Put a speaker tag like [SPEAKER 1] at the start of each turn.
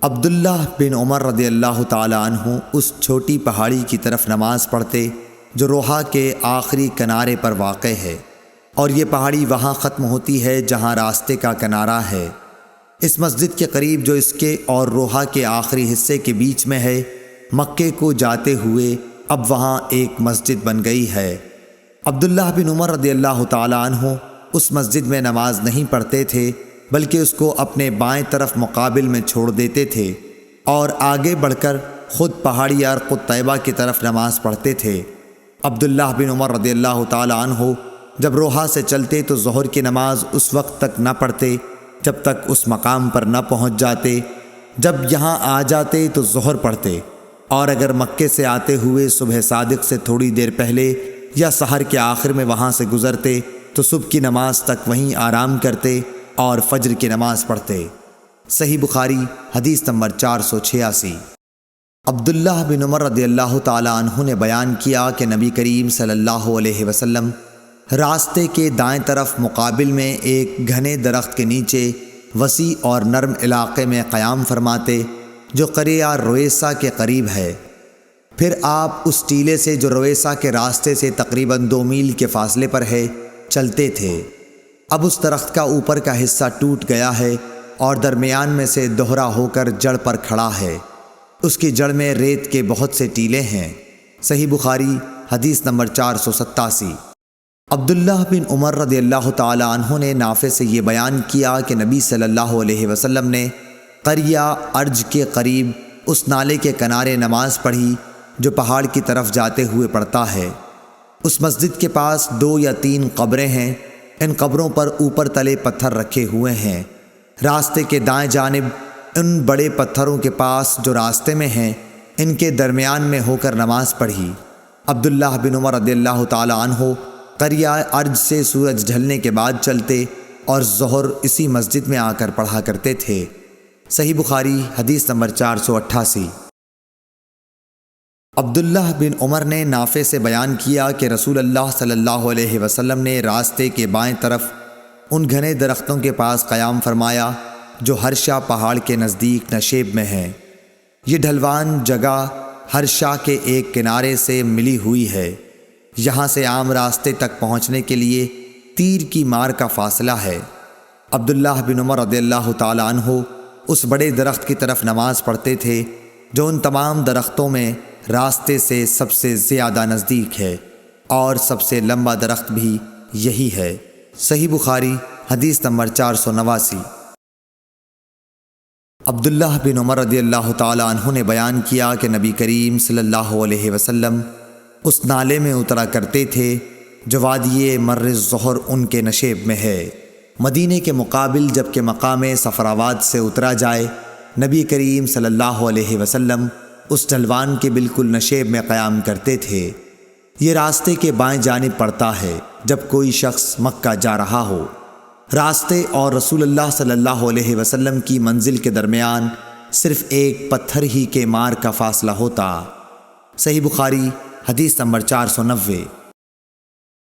[SPEAKER 1] عبداللہ بن عمر رضی اللہ تعالی عنہ اس چھوٹی پہاڑی کی طرف نماز پڑھتے جو روحا کے آخری کنارے پر واقع ہے، اور یہ پہاڑی وہاں ختم ہوتی ہے جہاں راستے کا کنارہ ہے۔ اس مسجد کے قریب جو اس کے اور روحا کے آخری حصے کے بیچ میں ہے، مکے کو جاتے ہوئے اب وہاں ایک مسجد بن گئی ہے۔ عبداللہ بن عمر رضی اللہ تعالی عنہ اس مسجد میں نماز نہیں پڑھتے تھے، بلکہ اس کو اپنے بائیں طرف مقابل میں چھوڑ دیتے تھے اور آگے بڑھ کر خود پہاڑی ارق طیبہ کی طرف نماز پڑھتے تھے۔ عبداللہ بن عمر رضی اللہ تعالی عنہ جب روحا سے چلتے تو ظہر کی نماز اس وقت تک نہ پڑھتے جب تک اس مقام پر نہ پہنچ جاتے۔ جب یہاں آ جاتے تو ظہر پڑھتے، اور اگر مکے سے آتے ہوئے صبح صادق سے تھوڑی دیر پہلے یا سحر کے آخر میں وہاں سے گزرتے تو صبح کی نماز تک وہیں آرام کرتے اور فجر کی نماز پڑھتے۔ صحیح بخاری حدیث نمبر 486۔ عبداللہ بن عمر رضی اللہ تعالی عنہ نے بیان کیا کہ نبی کریم صلی اللہ علیہ وسلم راستے کے دائیں طرف مقابل میں ایک گھنے درخت کے نیچے وسیع اور نرم علاقے میں قیام فرماتے جو قریہ رویسا کے قریب ہے۔ پھر آپ اس ٹیلے سے جو رویسا کے راستے سے تقریباً 2 میل کے فاصلے پر ہے چلتے تھے۔ اب اس درخت کا اوپر کا حصہ ٹوٹ گیا ہے اور درمیان میں سے دوہرا ہو کر جڑ پر کھڑا ہے۔ اس کی جڑ میں ریت کے بہت سے ٹیلے ہیں۔ صحیح بخاری حدیث نمبر 487۔ عبداللہ بن عمر رضی اللہ تعالی عنہ نے نافع سے یہ بیان کیا کہ نبی صلی اللہ علیہ وسلم نے قریہ ارج کے قریب اس نالے کے کنارے نماز پڑھی جو پہاڑ کی طرف جاتے ہوئے پڑتا ہے۔ اس مسجد کے پاس 2 یا 3 قبریں ہیں۔ ان قبروں پر اوپر تلے پتھر رکھے ہوئے ہیں۔ راستے کے دائیں جانب ان بڑے پتھروں کے پاس جو راستے میں ہیں، ان کے درمیان میں ہو کر نماز پڑھی۔ عبداللہ بن عمر رضی اللہ تعالی عنہ قریہ ارج سے سورج ڈھلنے کے بعد چلتے اور ظہر اسی مسجد میں آ کر پڑھا کرتے تھے۔ صحیح بخاری حدیث نمبر 488۔ عبداللہ بن عمر نے نافع سے بیان کیا کہ رسول اللہ صلی اللہ علیہ وسلم نے راستے کے بائیں طرف ان گھنے درختوں کے پاس قیام فرمایا جو ہرشا پہاڑ کے نزدیک نشیب میں ہیں۔ یہ ڈھلوان جگہ ہرشا کے ایک کنارے سے ملی ہوئی ہے۔ یہاں سے عام راستے تک پہنچنے کے لیے تیر کی مار کا فاصلہ ہے۔ عبداللہ بن عمر رضی اللہ تعالی عنہ اس بڑے درخت کی طرف نماز پڑھتے تھے جو ان تمام درختوں میں راستے سے سب سے زیادہ نزدیک ہے، اور سب سے لمبا درخت بھی یہی ہے۔ صحیح بخاری حدیث نمبر 489۔ عبداللہ بن عمر رضی اللہ تعالی عنہ نے بیان کیا کہ نبی کریم صلی اللہ علیہ وسلم اس نالے میں اترا کرتے تھے جو وادی مر الظہر ان کے نشیب میں ہے۔ مدینے کے مقابل جب کہ مقام صفراواد سے اترا جائے، نبی کریم صلی اللہ علیہ وسلم اس ڈھلوان کے بالکل نشیب میں قیام کرتے تھے۔ یہ راستے کے بائیں جانب پڑتا ہے جب کوئی شخص مکہ جا رہا ہو۔ راستے اور رسول اللہ صلی اللہ علیہ وسلم کی منزل کے درمیان صرف ایک پتھر ہی کے مار کا فاصلہ ہوتا۔ صحیح بخاری حدیث نمبر 490۔